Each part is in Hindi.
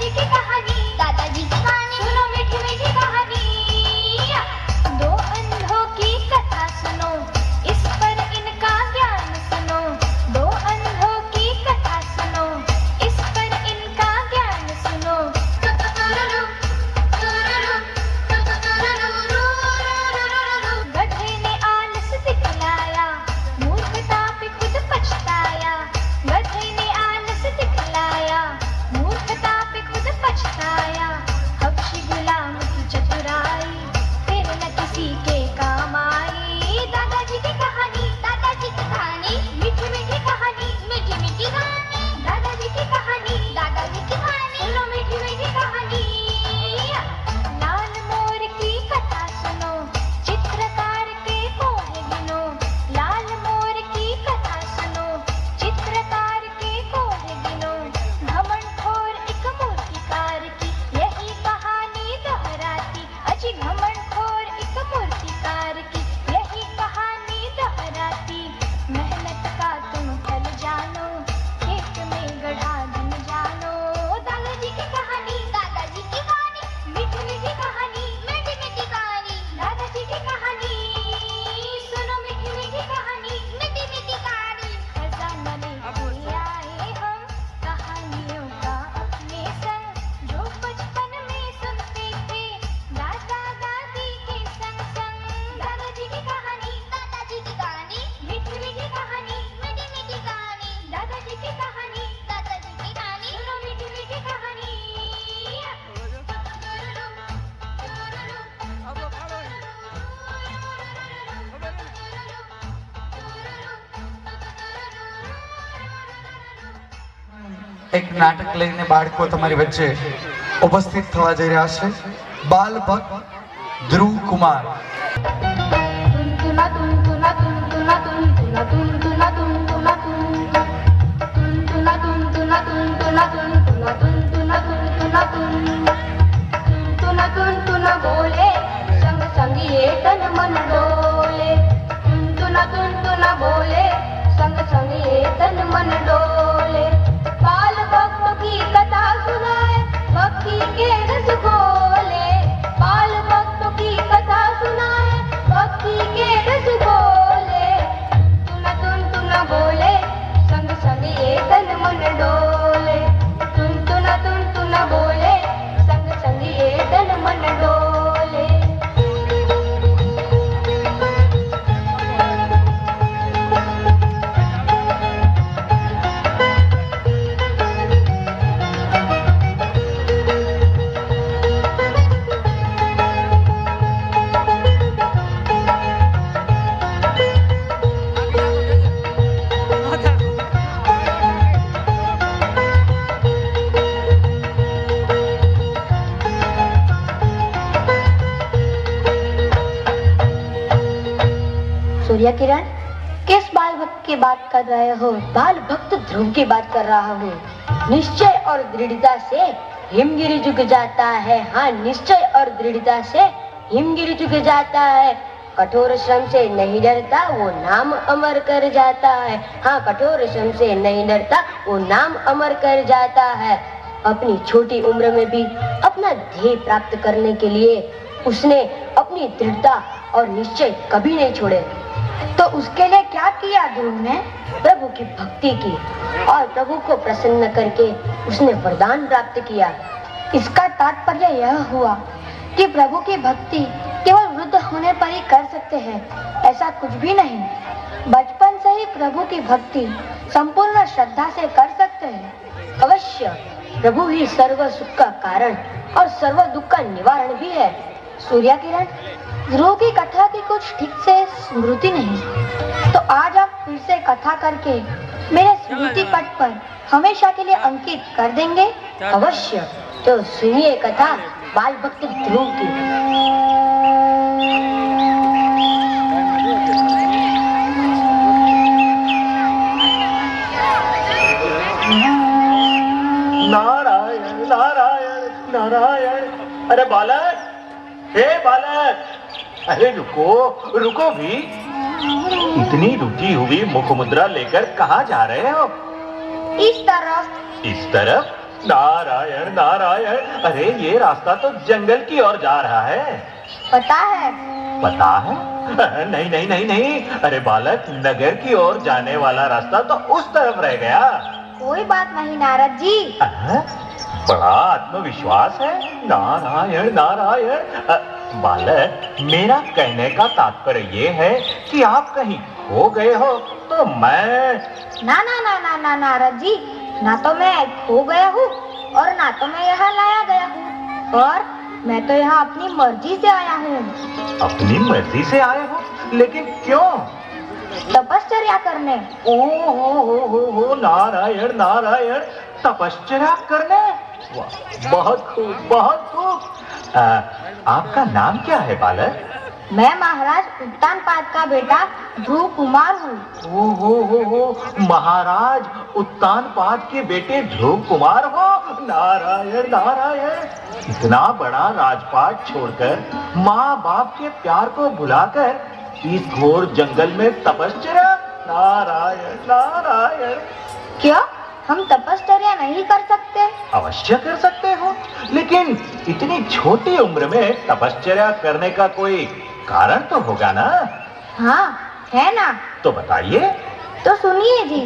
मीठी कहानी, दादाजी की कहानी, सुनो मीठी मीठी कहानी। दो अंधों की कथा सुनो, इस पर इनका ज्ञान सुनो। दो अंधों की कथा सुनो, इस पर इनका ज्ञान सुनो। गधे ने आलस दिखलाया, मूर्खता पे खुद पछताया। गधे ने आलस दिखलाया, मूर्खता पे खुद पछताया। हबशी गुलाम की चतुराई, फिर न किसी के काम आई। दादाजी की कहानी, दादाजी की कहानी, मीठी मीठी कहानी, मीठी मीठी कहानी। दादाजी की कहानी, दादाजी की कहानी, सुनो मीठी मीठी कहानी। लाल मोर की कथा सुनो, चित्रकार के कोहे गिनो। लाल मोर की कथा सुनो, चित्रकार के कोहे गिनो। घमंडखोर एक मूर्तिकार की, यही कहानी दोहराती। अजी घमंडखोर एक मूर्तिकार की, यही कहानी दोहराती। मेहनत का तुम फल जानो, खेत में गढ़ा धन जानो। दादाजी की कहानी, दादाजी की कहानी, मीठी मीठी कहानी, मीठी मीठी कहानी। दादाजी की कहानी, सुनो मीठी मीठी कहानी, मीठी मीठी कहानी। खजाना लेके आए हम कहानियों का अपने संग, जो बचपन में सुनते थे दादा दादी के संग संग। दादाजी की कहानी, दादाजी की कहानी, मीठी मीठी कहानी, मीठी मीठी कहानी। दादाजी की कहानी, दादाजी की कहानी, सुनो मीठी मीठी कहानी। એક નાટક લઈને બાળકો તમારી વચ્ચે ઉપસ્થિત થવા જઈ રહ્યા છે। બાલ ભક્ત ધ્રુવ કુમાર। तुनतुना तुनतुना तुनतुना तुनतुना तुनतुना तुनतुना तुनतुना तुनतुना तुनतुना तुनतुना तुनतुना तुनतुना तुनतुना तुनतुना बोले संग संग ये तन मन डोले। तुनतुना तुनतुना बोले संग संग ये तन मन डोले। बाल भक्त की कथा सुनाए, भक्ति के रस घोले। बाल भक्त की कथा सुनाए, भक्ति के रस घोले। तुनतुना तुनतुना बोले संग संग ये तन मन डोले। तुनतुना तुनतुना बोले संग संग ये तन मन डोले। सूर्य किरण, किस बाल भक्त की बात कर रहे हो? बाल भक्त ध्रुव की बात कर रहा हूँ। निश्चय और दृढ़ता से हिमगिरी झुक जाता है। हाँ, निश्चय और दृढ़ता से हिमगिरी झुक जाता है। कठोर श्रम से नहीं डरता, वो नाम अमर कर जाता है। हाँ, कठोर श्रम से नहीं डरता, वो नाम अमर कर जाता है। अपनी छोटी उम्र में भी अपना ध्येय प्राप्त करने के लिए उसने अपनी दृढ़ता और निश्चय कभी नहीं छोड़े। तो उसके लिए क्या किया ध्रुव ने? प्रभु की भक्ति की और प्रभु को प्रसन्न करके उसने वरदान प्राप्त किया। इसका तात्पर्य यह हुआ कि प्रभु की भक्ति केवल वृद्ध होने पर ही कर सकते हैं, ऐसा कुछ भी नहीं। बचपन से ही प्रभु की भक्ति संपूर्ण श्रद्धा से कर सकते हैं। अवश्य प्रभु ही सर्व सुख का कारण और सर्व दुख का निवारण भी है। सूर्य किरण, ध्रुव की कथा की कुछ ठीक से स्मृति नहीं, तो आज आप फिर से कथा करके मेरे स्मृति पट पर हमेशा के लिए अंकित कर देंगे? अवश्य। तो सुनिए कथा बाल भक्त ध्रुव की। नारायण नारायण नारायण। अरे बालक, हे बालक, अरे रुको रुको भी। इतनी रुकी हुई मुख मुद्रा लेकर कहाँ जा रहे हो? इस तरफ। इस तरफ? नारायण नारायण, अरे ये रास्ता तो जंगल की ओर जा रहा है। पता है? पता है? नहीं नहीं नहीं नहीं, अरे बालक, नगर की ओर जाने वाला रास्ता तो उस तरफ रह गया। कोई बात नहीं नारद जी। बड़ा आत्मविश्वास है। नारायण नारायण। बालक, मेरा कहने का तात्पर्य ये है कि आप कहीं खो गए हो तो मैं ना ना ना ना ना नारद जी, ना तो मैं खो गया हूँ और ना तो मैं यहाँ लाया गया हूँ, और मैं तो यहाँ अपनी मर्जी से आया हूँ। अपनी मर्जी से आए हो? लेकिन क्यों? तपश्चर्या करने। ओ नारायण नारायण, तपश्चर्या करने? वाह, बहुत खूब बहुत खूब। आपका नाम क्या है बालक? मैं महाराज उत्तानपाद का बेटा ध्रुव कुमार हूँ। हो, महाराज उत्तानपाद के बेटे ध्रुव कुमार हो? नारायण नारायण, इतना बड़ा राजपाट छोड़कर, माँ बाप के प्यार को भुलाकर इस घोर जंगल में तपश्चर्या? नारायण नारायण। क्यों, हम तपश्चर्या नहीं कर सकते? अवश्य कर सकते हो, लेकिन इतनी छोटी उम्र में तपश्चर्या करने का कोई कारण तो होगा ना? हाँ, है ना। तो बताइए। तो सुनिए जी।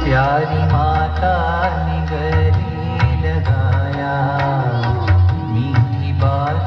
प्यारी माता ने गले लगाया, मीठी बात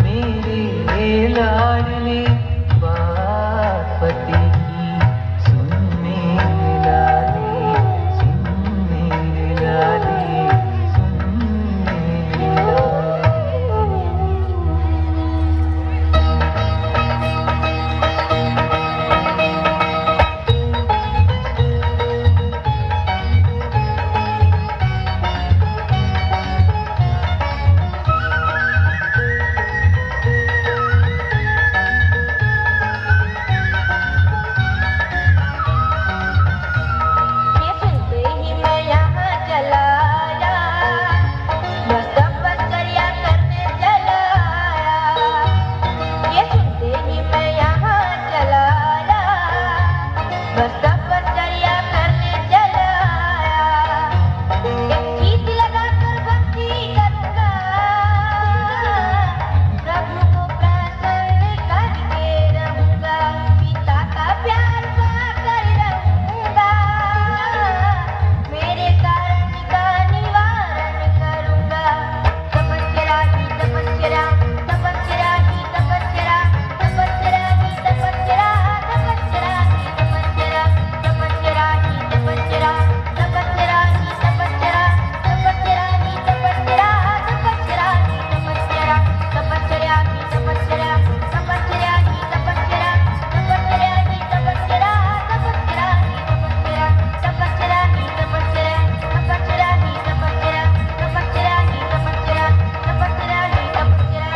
मेरे लाडले बात पति की, सुन मेरे लाडले, सुन मेरे लाडले, सुन मेरे लाडले। ये सुनते ही मैं यहाँ चला आया, बस तपस्या करने चला आया। ये सुनते ही मैं यहाँ चला आया, बस तपस्या करने चला आया। एक गीत लगाकर भक्ति करूँगा, प्रभु को प्रसन्न करके रहूँगा, पिता का प्यार पाकर रहूँगा, मेरे कारण का निवारण करूँगा। तपस्या ही तपस्या, तपस्या ही तपस्या, तपस्या ही तपस्या, तपस्या ही तपस्या, तपस्या ही तपस्या, तपस्या ही तपस्या, तपस्या ही तपस्या, तपस्या ही तपस्या, तपस्या ही तपस्या, तपस्या ही तपस्या, तपस्या ही तपस्या, तपस्या ही तपस्या, तपस्या ही तपस्या, तपस्या ही तपस्या, तपस्या ही तपस्या, तपस्या ही तपस्या।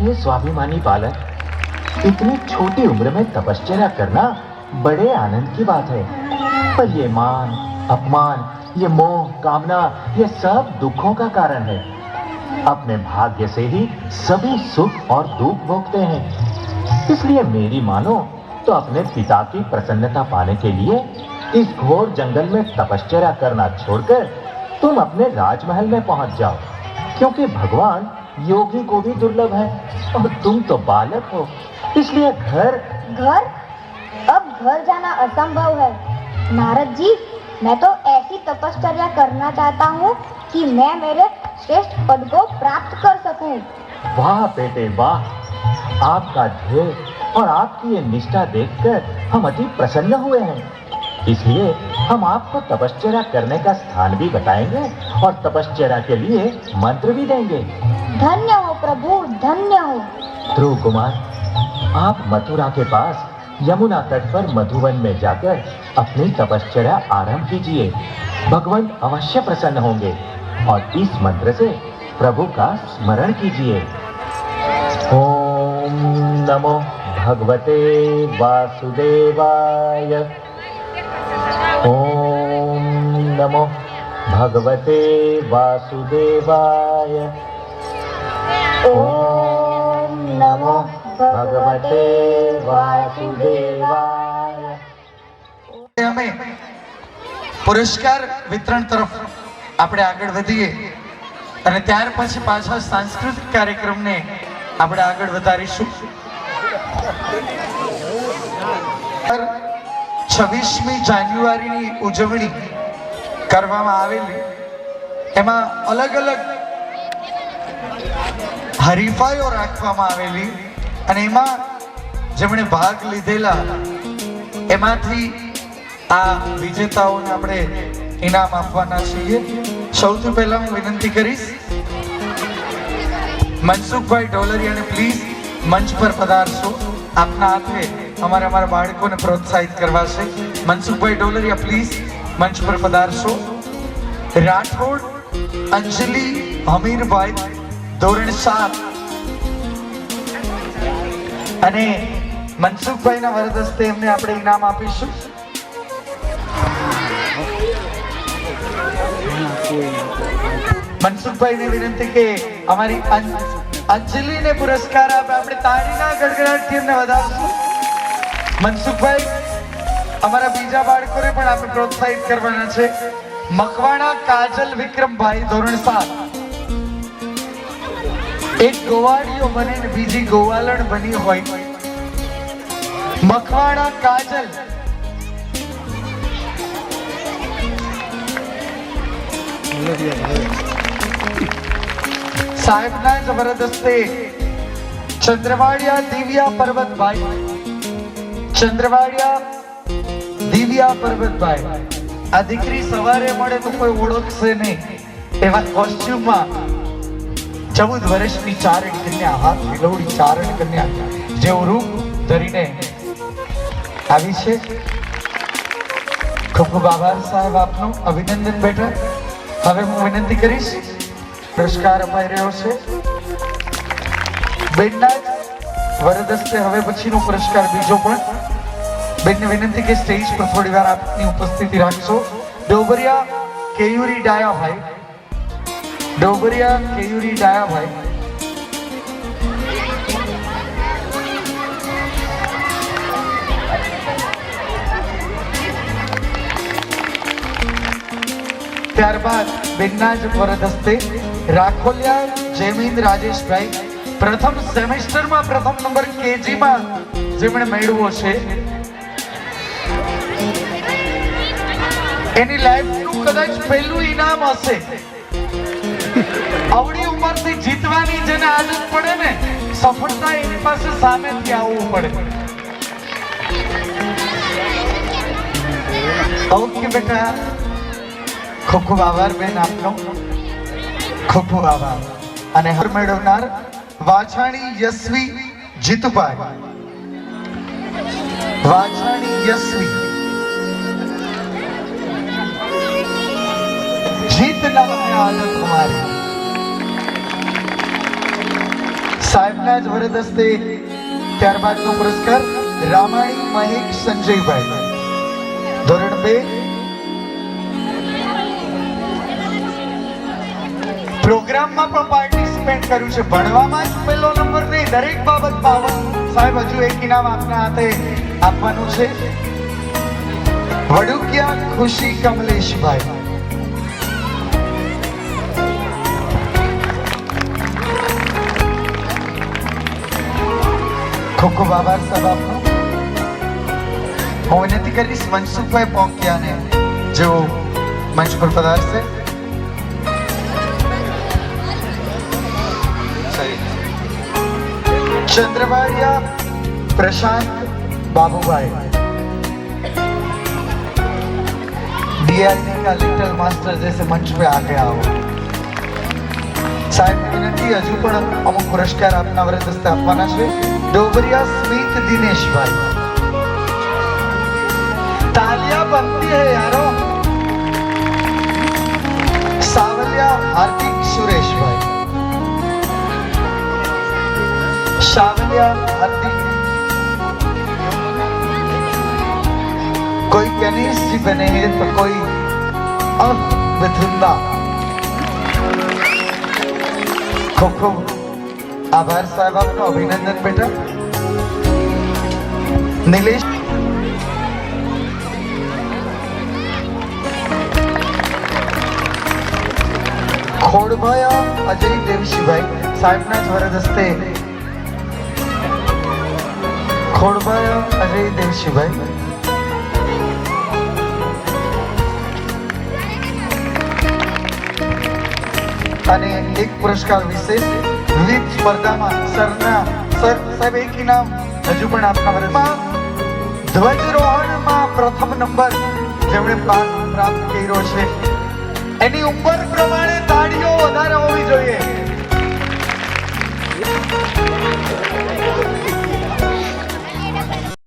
ये स्वाभिमानी बालक इतनी छोटी उम्र में तपश्चर्या करना बड़े आनंद की बात है, पर ये मान, अपमान, ये मोह, कामना, ये सब दुखों का कारण है। अपने भाग्य से ही सभी सुख और दुख भोगते हैं। इसलिए मेरी मानो तो अपने पिता की प्रसन्नता पाने के लिए इस घोर जंगल में तपश्चर्या करना छोड़कर तुम अपने राजमहल में पहुंच जाओ, क्योंकि भगवान योगी को भी दुर्लभ है और तुम तो बालक हो, इसलिए घर घर? अब घर जाना असंभव है नारद जी। मैं तो ऐसी तपश्चर्या करना चाहता हूँ कि मैं मेरे श्रेष्ठ पद को प्राप्त कर सकूं। वाह बेटे वाह, आपका ध्येय और आपकी ये निष्ठा देखकर हम अति प्रसन्न हुए हैं। इसलिए हम आपको तपश्चर्या करने का स्थान भी बताएंगे और तपश्चर्या के लिए मंत्र भी देंगे। धन्य हो प्रभु, धन्य हो। ध्रुव कुमार, आप मथुरा के पास यमुना तट पर मधुवन में जाकर अपनी तपश्चर्या आरंभ कीजिए। भगवान अवश्य प्रसन्न होंगे और इस मंत्र से प्रभु का स्मरण कीजिए। ओम नमो भगवते वासुदेवाय। ओम नमो भगवते वासुदेवाय। ओम नमो भगवते वासुदेवाय। અમે પુરસ્કાર વિતરણ તરફ આપણે આગળ વધીએ અને ત્યાર પછી પાછા સાંસ્કૃતિક કાર્યક્રમને આપણે આગળ વધારીશું. 26મી જાન્યુઆરીની ઉજવણી કરવામાં આવેલી, એમાં અલગ અલગ હરીફાઈઓ રાખવામાં આવેલી અને એમાં જેમણે ભાગ લીધેલા એમાંથી આ વિજેતાઓને આપણે ઇનામ આપવાના છીએ. સૌથી પહેલા હું વિનંતી કરીશ મનસુખભાઈ ઢોલરિયાને પ્લીઝ મંચ પર પધારશો. આપના હાથે અમારા બાળકોને પ્રોત્સાહિત કરવા છે. મનસુખભાઈ ઢોલરિયા પ્લીઝ મંચ પર પધારશો. રાઠોડ અંજલિ હમીરભાઈ ધોરણ 7 અને મનસુખભાઈના વરદ હસ્તે એમને આપણે ઇનામ આપીશું. મનસુખભાઈને વિનંતી કે અમારી અંજલિને પુરસ્કાર આપે. આપણે તાળીના ગડગડાટથી એમને વધારશું. મનસુખભાઈ, અમારા બીજા બાળકોને પણ આપણે પ્રોત્સાહિત કરવાના છે. મકવાણા કાજલ વિક્રમભાઈ ધોરણ 7. એક ગોવાળીઓ બને ને બીજી ગોવાલણ બની હોય. મકવાણા કાજલ. સાહેબના જબરદસ્તે ચંદ્રવાડિયા દિવ્યા પર્વતભાઈ, ચંદ્રવાડિયા દિવ્યા પર્વતભાઈ, આ દીકરી સવારે મળે તો કોઈ ઓળખશે નહીં એવા કોસ્ટ્યુમમાં 14 વર્ષની ચારણ કન્યા, હાથ વિલોડી ચારણ કન્યા જેવું રૂપ ધરીને આવી છે. ખૂબ ખૂબ આભાર સાહેબ આપનો, અભિનંદન બેટા. હવે હું વિનંતી કરીશ, પુરસ્કાર અપાઈ રહ્યો છે બેનના વરદસ્તે. હવે પછીનો પુરસ્કાર બીજો પણ બેનને વિનંતી કે સ્ટેજ પર થોડી વાર આપની ઉપસ્થિતિ રાખશો. ડોબરિયા કેયુરી ડાયાભાઈ, ડોબરિયા કેયુરી ડાયાભાઈ, ત્યારબાદ બેનના જ વરદસ્તે રાખોલિયા જયમીન રાજેશભાઈ, પ્રથમ સેમેસ્ટરમાં પ્રથમ નંબર કેજીમાં જેમણે મેળવ્યો છે, એની લાઈફનું કદાચ પહેલું ઇનામ હશે. આવડી ઉંમરથી જીતવાની જેને આદત પડે ને, સફળતા એની પાસે સામેથી આવવું પડે. ઓકે બેટા, ખૂબ ખૂબ આભાર બેન આપનો, ખૂબ ખૂબ આભાર. અને હર મેળવનાર વાછાણી યશવી જીતુભાઈ, વાછાણી યશવી जीतना है आदत हमारी. साहेबना જ વરદસ્તે ત્યારબાદનો પુરસ્કાર રામાણી મહેક સંજયભાઈ, ધોરણ 2. પ્રોગ્રામમાં પણ પાર્ટિસિપેટ કર્યું છે, ભણવામાં જ પહેલો નંબર નહીં, દરેક બાબતમાં. સાહેબ હજુ એક ઇનામ આપના હાથે આપવાનું છે. વડુકિયા ખુશી કમલેશભાઈ, ખૂબ ખૂબ આભાર સાહેબ આપનો. હું વિનંતી કરીશ મનસુખભાઈ પોંકિયાને, જેઓ મંચ પર પધારશે. चंद्रवाड़िया प्रशांत बाबूभाई, डीआईडी का लिटिल मास्टर जैसे मंच पे आगे आओ. साहेब विनंती, हजू पण अमुक पुरस्कार आपना वरदस्ते આપવાના છે. डोबरिया स्मित दिनेशभाई, तालियां बनती है यारो. सावलिया हार्दिक सुरेशभाई, सावलिया हार्दिक. कोई गणेश जी बने हैं तो कोई अब मिथुंदा. खूब खूब आभार साहब आपको, अभिनंदन बेटा. नीलेश खोड़भाया अजय देवशीभाई, साहेबना જ વરદસ્તે खोड़भाया अजय देवशीभाई. અને એક પુરસ્કાર વિશેષ વિવિધ સ્પર્ધામાં સરના સર સાહેબ એક ઇનામ હજુ પણ આપના વર્ષમાં ધ્વજરોહણમાં પ્રથમ નંબર જેમણે પ્રાપ્ત કર્યો છે, એની ઉંમર પ્રમાણે તાળીઓ વધારે હોવી જોઈએ.